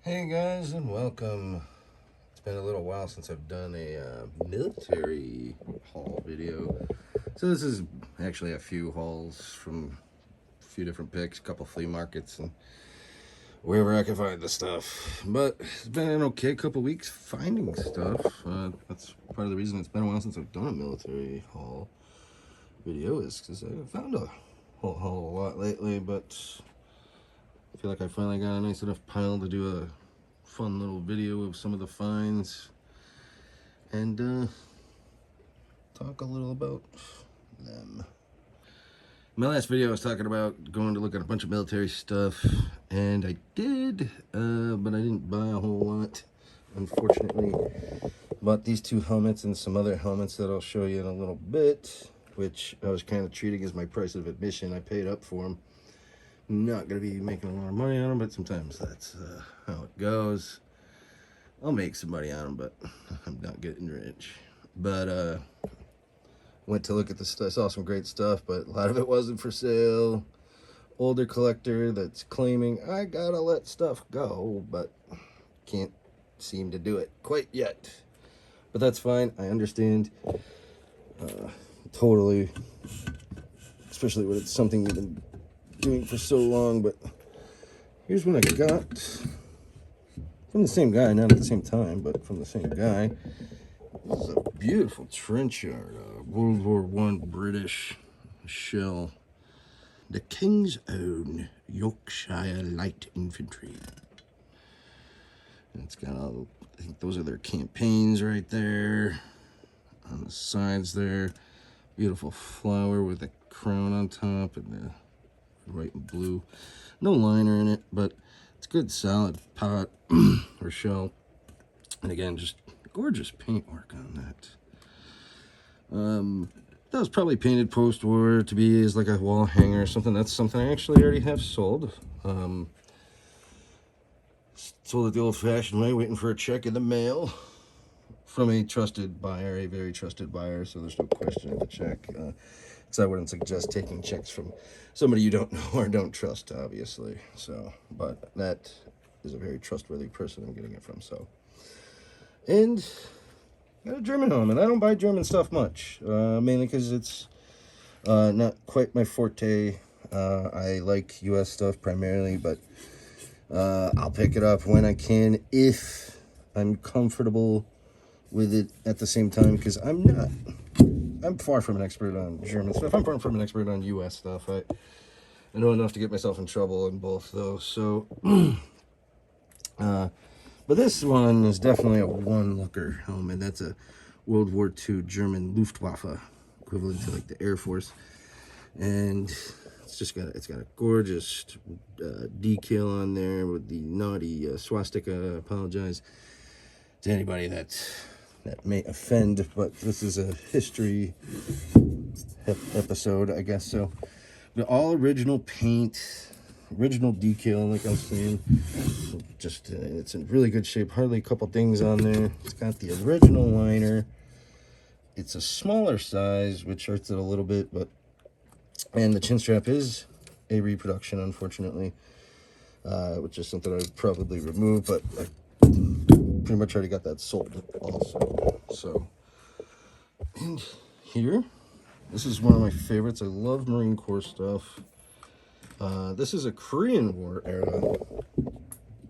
Hey guys, and welcome. It's been a little while since I've done a military haul video. So this is actually a few hauls from a few different picks, a couple flea markets, and wherever I can find the stuff. But it's been an okay couple weeks finding stuff. That's part of the reason it's been a while since I've done a military haul video, is because I found a whole lot lately, but I feel like I finally got a nice enough pile to do a fun little video of some of the finds and talk a little about them. My last video I was talking about going to look at a bunch of military stuff, and I did, but I didn't buy a whole lot, unfortunately. Bought these two helmets and some other helmets that I'll show you in a little bit, which I was kind of treating as my price of admission. I paid up for them. Not going to be making a lot of money on them, but sometimes that's how it goes. I'll make some money on them, but I'm not getting rich. But went to look at the stuff, saw some great stuff, but a lot of it wasn't for sale. Older collector that's claiming I gotta let stuff go, but can't seem to do it quite yet. But that's fine, I understand. Totally, especially when it's something you've been doing for so long. But here's what I got from the same guy, not at the same time, but from the same guy. This is a beautiful trench yard, World War I British shell, the King's Own Yorkshire Light Infantry. And it's got all, I think those are their campaigns right there on the sides there. Beautiful flower with a crown on top and the white and blue. No liner in it, but it's good solid pot or shell. And again, just gorgeous paintwork on that. That was probably painted post-war to be as like a wall hanger or something. That's something I actually already have sold. Sold it the old-fashioned way, waiting for a check in the mail from a trusted buyer, a very trusted buyer, so there's no question of the check. So I wouldn't suggest taking checks from somebody you don't know or don't trust, obviously. So, but that is a very trustworthy person I'm getting it from. So, and got a German helmet. I don't buy German stuff much, mainly because it's not quite my forte. I like U.S. stuff primarily, but I'll pick it up when I can if I'm comfortable with it at the same time, because I'm far from an expert on German stuff. I'm far from an expert on U.S. stuff. I know enough to get myself in trouble in both, though. So, but this one is definitely a one-looker helmet. That's a World War II German Luftwaffe, equivalent to like the Air Force, and it's got a gorgeous decal on there with the naughty swastika. I apologize to anybody that may offend, but this is a history episode, I guess. So, all original paint, original decal, like I was saying. Just it's in really good shape. Hardly a couple things on there. It's got the original liner. It's a smaller size, which hurts it a little bit, and the chin strap is a reproduction, unfortunately, which is something I would probably remove, but I pretty much already got that sold also. So, and here, this is one of my favorites. I love Marine Corps stuff. This is a Korean War era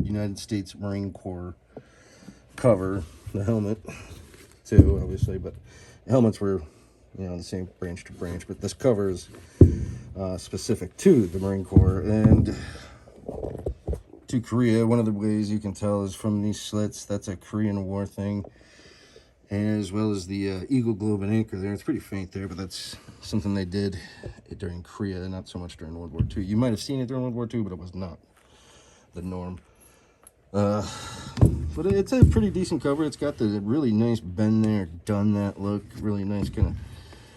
United States Marine Corps cover. The helmet too, obviously, but the helmets were, the same branch to branch, but this cover is specific to the Marine Corps and to Korea. One of the ways you can tell is from these slits. That's a Korean War thing, as well as the Eagle Globe and Anchor there. It's pretty faint there, but that's something they did during Korea, not so much during World War II. You might have seen it during World War II, but it was not the norm. But it's a pretty decent cover. It's got the really nice bend there, done that look. Really nice, kind of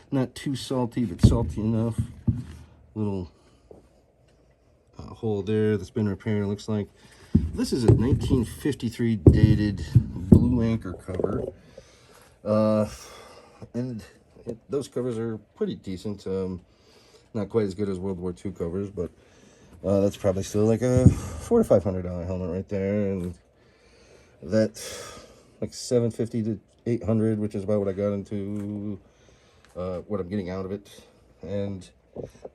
not too salty, but salty enough. Little hole there that's been repaired, it looks like. This is a 1953 dated blue anchor cover. And those covers are pretty decent. Not quite as good as World War II covers, but that's probably still like a $400 to $500 helmet right there. And that like 750 to 800, which is about what I got into, what I'm getting out of it. And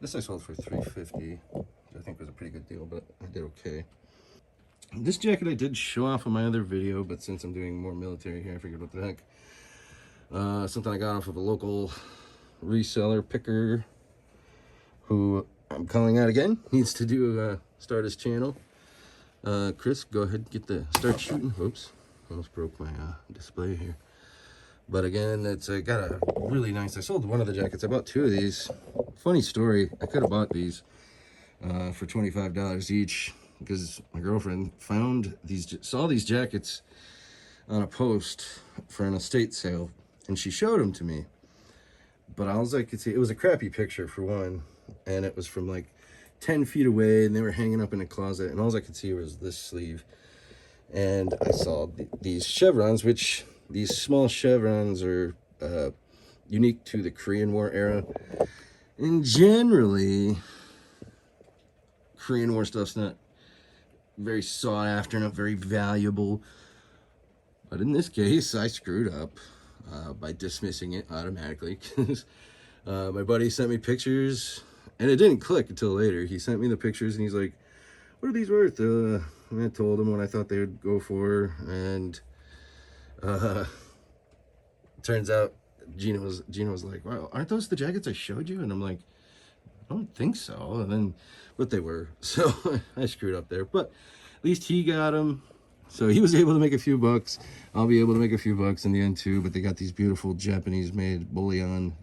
this I sold for 350, which I think was a pretty good deal, but I did okay. This jacket I did show off in my other video, but since I'm doing more military here, I figured what the heck. Something I got off of a local reseller picker who I'm calling out again. Needs to do start his channel. Chris, go ahead and start shooting. Oops, almost broke my display here. But again, it's got a really nice. I sold one of the jackets. I bought two of these. Funny story. I could have bought these for $25 each because my girlfriend saw these jackets on a post for an estate sale, and she showed them to me. But all I could see, it was a crappy picture for one, and it was from like 10 feet away, and they were hanging up in a closet, and all I could see was this sleeve. And I saw these chevrons, which these small chevrons are unique to the Korean War era. And generally, Korean War stuff's not very sought after, not very valuable. But in this case, I screwed up by dismissing it automatically. My buddy sent me pictures, and it didn't click until later. He sent me the pictures, and he's like, "What are these worth?" And I told him what I thought they would go for, and turns out Gina was like, "Wow, aren't those the jackets I showed you?" And I'm like, "I don't think so." And then, but they were. So I screwed up there. But at least he got them. So he was able to make a few bucks. I'll be able to make a few bucks in the end too. But they got these beautiful Japanese-made bullion.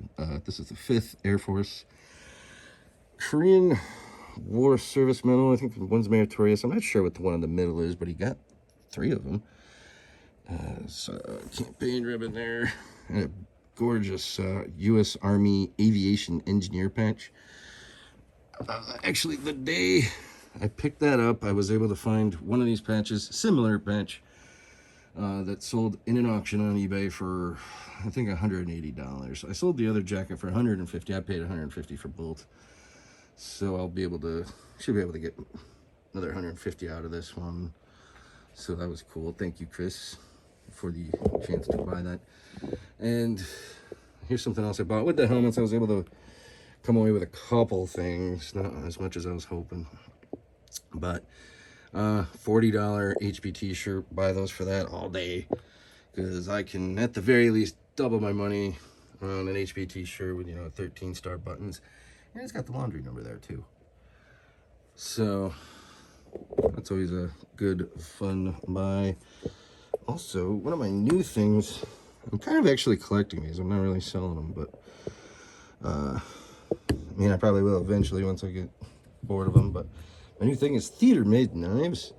This is the 5th Air Force Korean War Service Medal. I think one's meritorious. I'm not sure what the one in the middle is, but he got 3 of them. So campaign ribbon there, and a gorgeous U.S. Army Aviation Engineer patch. Actually, the day I picked that up, I was able to find one of these patches, similar patch, that sold in an auction on eBay for, I think, $180. I sold the other jacket for $150. I paid $150 for both. So I'll be able to, should be able to get another $150 out of this one. So that was cool. Thank you, Chris, for the chance to buy that. And here's something else I bought. With the helmets, I was able to come away with a couple things, not as much as I was hoping. But $40 HP t-shirt, buy those for that all day, because I can at the very least double my money on an HP t-shirt with 13 star buttons, and it's got the laundry number there too. So that's always a good fun buy. Also, one of my new things, I'm kind of actually collecting these. I'm not really selling them, but I mean, I probably will eventually once I get bored of them. But my new thing is theater-made knives.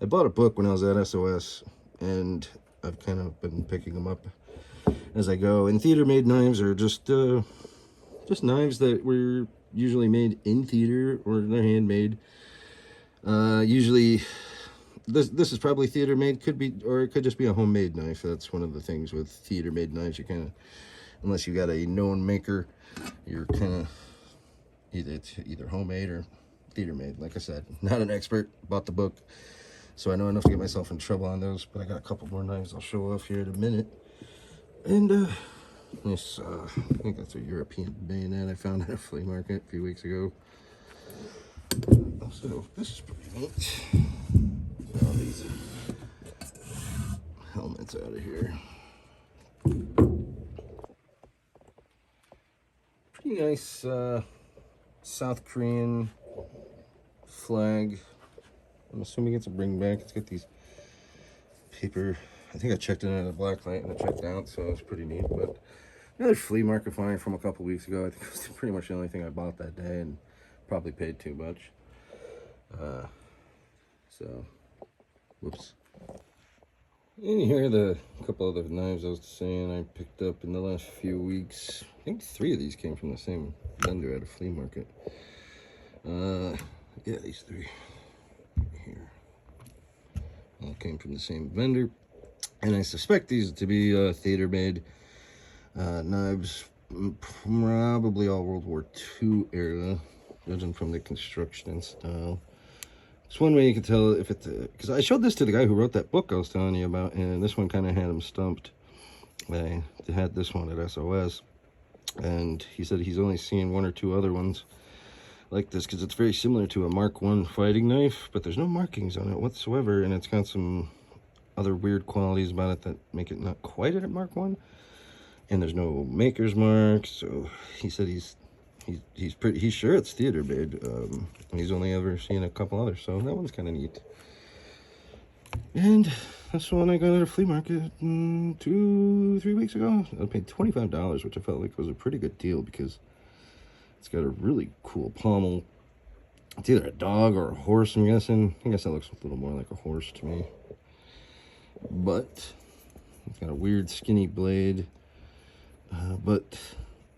I bought a book when I was at SOS, and I've kind of been picking them up as I go. And theater-made knives are just knives that were usually made in theater, or they're handmade. Usually, this is probably theater made, could be, or it could just be a homemade knife. That's one of the things with theater made knives. You kind of, unless you got a known maker, you're kind of either homemade or theater made. Like I said, not an expert. Bought the book, so I know enough to get myself in trouble on those. But I got a couple more knives I'll show off here in a minute. And this, I think that's a European bayonet I found at a flea market a few weeks ago. Also, this is pretty neat. Get all these helmets out of here. Pretty nice South Korean flag. I'm assuming it's a bring back. It's got these paper. I think I checked it in at a black light and it checked out, so it's pretty neat. But another flea market find from a couple weeks ago. I think it was pretty much the only thing I bought that day, and probably paid too much. So, whoops. And here are the couple other knives I was saying I picked up in the last few weeks. I think 3 of these came from the same vendor at a flea market. Yeah, these 3 right here all came from the same vendor, and I suspect these to be theater-made knives, probably all World War II era, judging from the construction and style. It's one way you can tell if it's because I showed this to the guy who wrote that book I was telling you about, and this one kind of had him stumped. They had this one at SOS, and he said he's only seen one or two other ones like this because it's very similar to a Mark I fighting knife, but there's no markings on it whatsoever, and it's got some other weird qualities about it that make it not quite a Mark I, and there's no maker's mark. So he said he's sure it's theater made. He's only ever seen a couple others, so that one's kind of neat. And that's the one I got at a flea market 2-3 weeks ago. I paid $25, which I felt like was a pretty good deal because it's got a really cool pommel. It's either a dog or a horse, I'm guessing. I guess that looks a little more like a horse to me. But it's got a weird skinny blade. But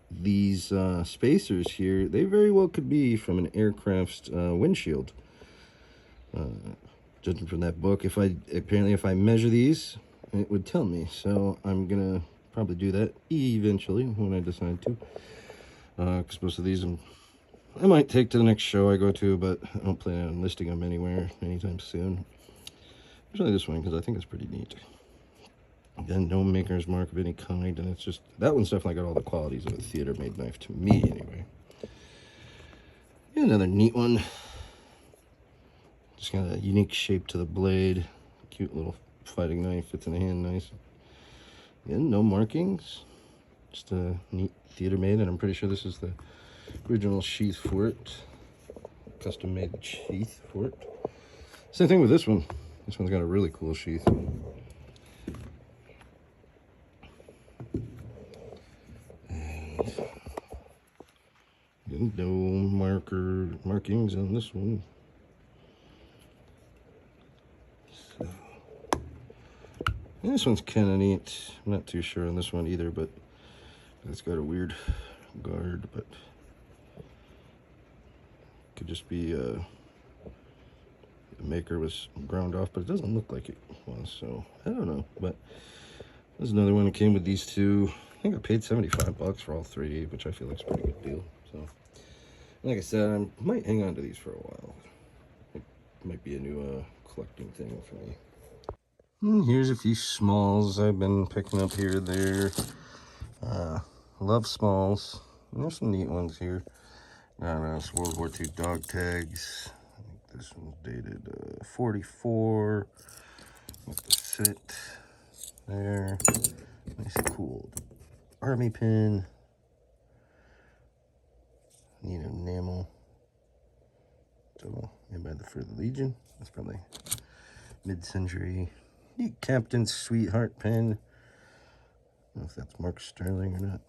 these spacers here, they very well could be from an aircraft's windshield. Judging from that book, if I measure these, it would tell me. So I'm gonna probably do that eventually when I decide to. Because most of these I might take to the next show I go to, but I don't plan on listing them anywhere anytime soon. Especially this one, because I think it's pretty neat. Again, no maker's mark of any kind, and it's just, that one's definitely got all the qualities of a theater-made knife, to me, anyway. And another neat one. Just got a unique shape to the blade. Cute little fighting knife, fits in the hand nice. Again, no markings. Just a neat theater-made, and I'm pretty sure this is the original sheath for it. Custom-made sheath for it. Same thing with this one. This one's got a really cool sheath. And no markings on this one. So, and this one's kind of neat. I'm not too sure on this one either, but it's got a weird guard, but could just be the maker was ground off, but it doesn't look like it was, so I don't know. But there's another one that came with these two. I think I paid $75 for all three, which I feel like is a pretty good deal. So, like I said, I might hang on to these for a while. It might be a new collecting thing for me. And here's a few smalls I've been picking up here or there. Love smalls. And there's some neat ones here. I don't know, it's World War II dog tags. I think this one's dated 44 with the sit there. Nice, cool army pin. Neat enamel. So, made by the For the Legion. That's probably mid-century. Neat Captain's Sweetheart pin. I don't know if that's Mark Sterling or not.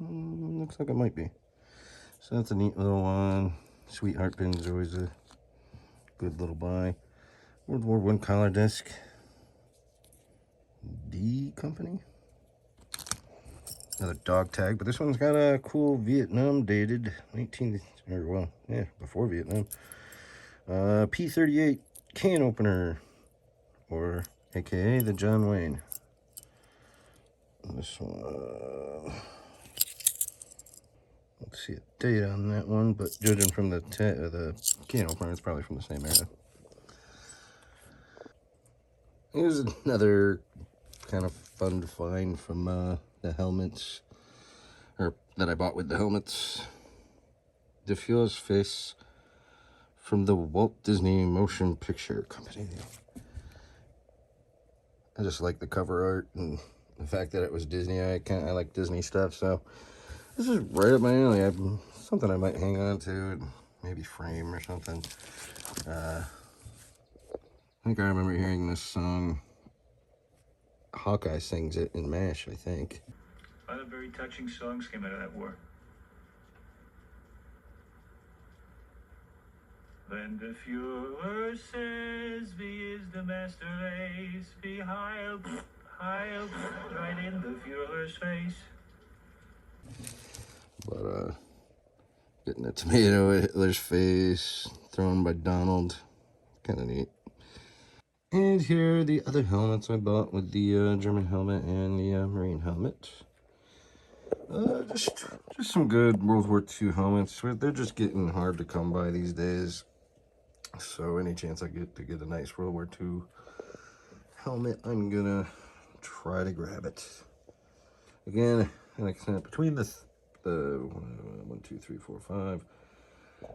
Looks like it might be. So that's a neat little one. Sweetheart pin is always a good little buy. World War I collar disc. D Company. Another dog tag, but this one's got a cool Vietnam dated 19, or well, yeah, before Vietnam. P38 can opener, or AKA the John Wayne. This one, let's see a date on that one, but judging from the can opener, it's probably from the same era. Here's another kind of fun to find from the helmets, or that I bought with the helmets. Diffuse face from the Walt Disney Motion Picture Company. I just like the cover art and the fact that it was Disney. I like Disney stuff, so this is right up my alley. Something I might hang on to and maybe frame or something. I think I remember hearing this song. Hawkeye sings it in MASH, I think. Other very touching songs came out of that war. When the Führer says, "Wie is the master race? Be heil, heil," right in the Führer's face. But, getting a tomato at Hitler's face, thrown by Donald. Kind of neat. And here are the other helmets I bought with the German helmet and the Marine helmet. Just some good World War II helmets. They're just getting hard to come by these days. So any chance I get to get a nice World War II helmet, I'm gonna try to grab it. Again, like I said, between the 1, 2, 3, 4, 5.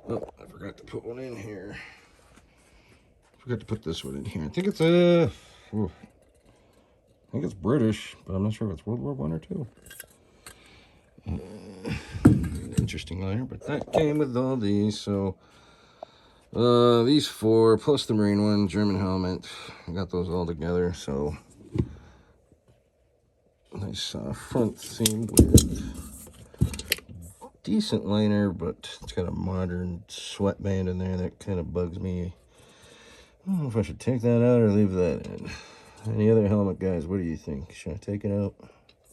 Oh, I forgot to put one in here. Forgot to put this one in here. I think it's British, but I'm not sure if it's World War I or II. Interesting liner, but that came with all these. So these 4 plus the Marine one, German helmet. I got those all together. So nice front seam with decent liner, but it's got a modern sweatband in there that kind of bugs me. I don't know if I should take that out or leave that in. Any other helmet guys, what do you think? Should I take it out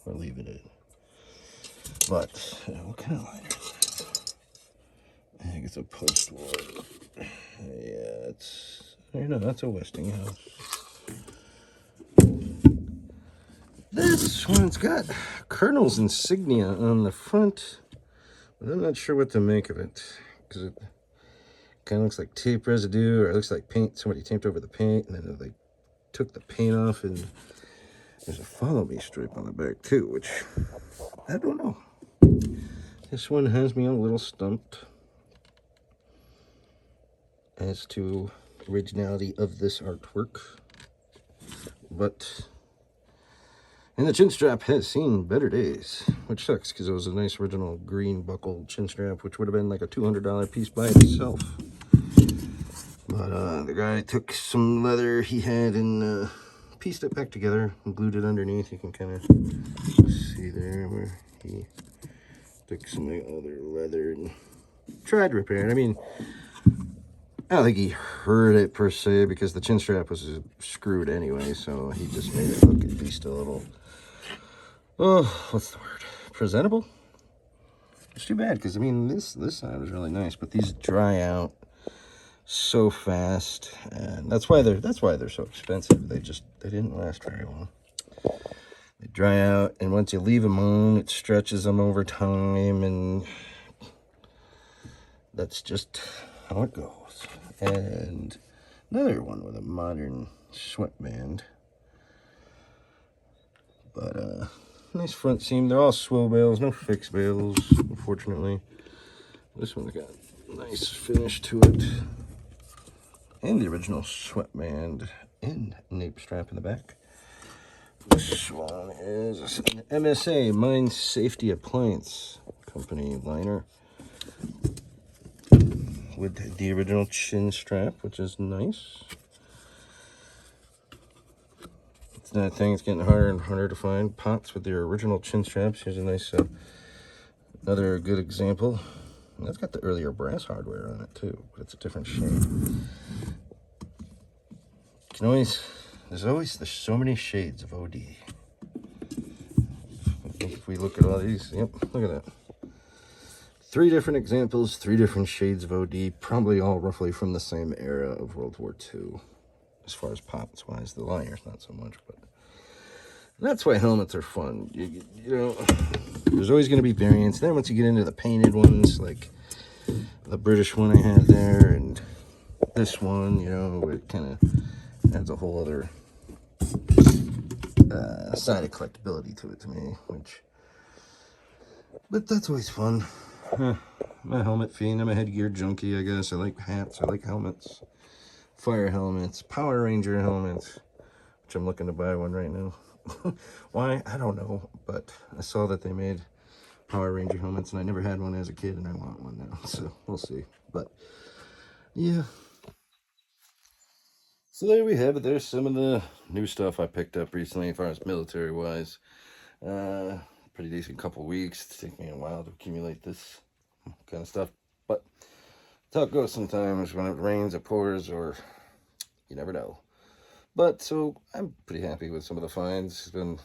or leave it in? But what kind of liner is that? I think it's a post-war. Yeah, that's a Westinghouse. This one's got Colonel's insignia on the front, but I'm not sure what to make of it, because it kind of looks like tape residue, or it looks like paint. Somebody taped over the paint, and then they took the paint off, and there's a follow me stripe on the back too, which I don't know. This one has me a little stumped as to the originality of this artwork, but and the chin strap has seen better days, which sucks because it was a nice original green buckled chin strap, which would have been like a $200 piece by itself. But the guy took some leather he had and pieced it back together and glued it underneath. You can kind of see there where he took some other leather and tried to repair it. I mean, I don't think he hurt it per se because the chin strap was screwed anyway, so he just made it look at least a little, oh, what's the word? Presentable? It's too bad because I mean this side was really nice, but these dry out so fast, and that's why they're so expensive. They didn't last very long. They dry out, and once you leave them on, it stretches them over time, and that's just how it goes. And another one with a modern sweatband, but nice front seam. They're all swivel bales, no fixed bales, unfortunately. This one's got a nice finish to it, and the original sweatband and nape strap in the back. This one is an MSA, Mine Safety Appliance Company liner with the original chin strap, which is nice. It's that thing, it's getting harder and harder to find pots with their original chin straps. Here's a nice, another good example. And that's got the earlier brass hardware on it too, but it's a different shape. There's so many shades of OD. I think if we look at all these, yep, look at that. 3 different examples, 3 different shades of OD, probably all roughly from the same era of World War II. As far as pots wise, the liners not so much, but that's why helmets are fun. You know, there's always going to be variants. Then once you get into the painted ones, like the British one I had there, and this one, you know, it kind of adds a whole other side of collectability to it to me, but that's always fun. I'm a helmet fiend. I'm a headgear junkie, I guess. I like hats. I like helmets. Fire helmets. Power Ranger helmets. Which I'm looking to buy one right now. Why? I don't know. But I saw that they made Power Ranger helmets, and I never had one as a kid, and I want one now. So we'll see. But yeah. So there we have it. There's some of the new stuff I picked up recently as far as military-wise. Pretty decent couple weeks. It's taken me a while to accumulate this kind of stuff, but that's how it goes sometimes. When it rains, it pours, or you never know. But so I'm pretty happy with some of the finds. It's been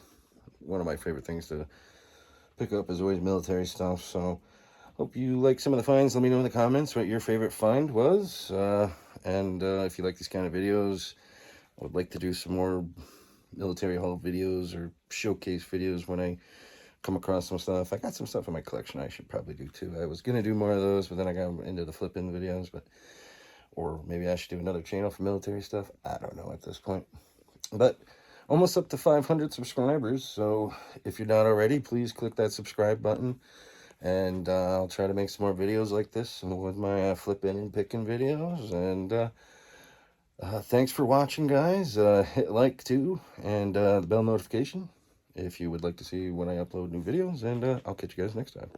one of my favorite things to pick up is always military stuff. So hope you like some of the finds. Let me know in the comments what your favorite find was, and if you like these kind of videos, I would like to do some more military haul videos or showcase videos when I come across some stuff. I got some stuff in my collection I should probably do too. I was going to do more of those, but then I got into the flip-in videos, or maybe I should do another channel for military stuff. I don't know at this point. But almost up to 500 subscribers, so if you're not already, please click that subscribe button, and I'll try to make some more videos like this with my flip-in and picking videos. And thanks for watching, guys. Hit like too, and the bell notification if you would like to see when I upload new videos, and I'll catch you guys next time.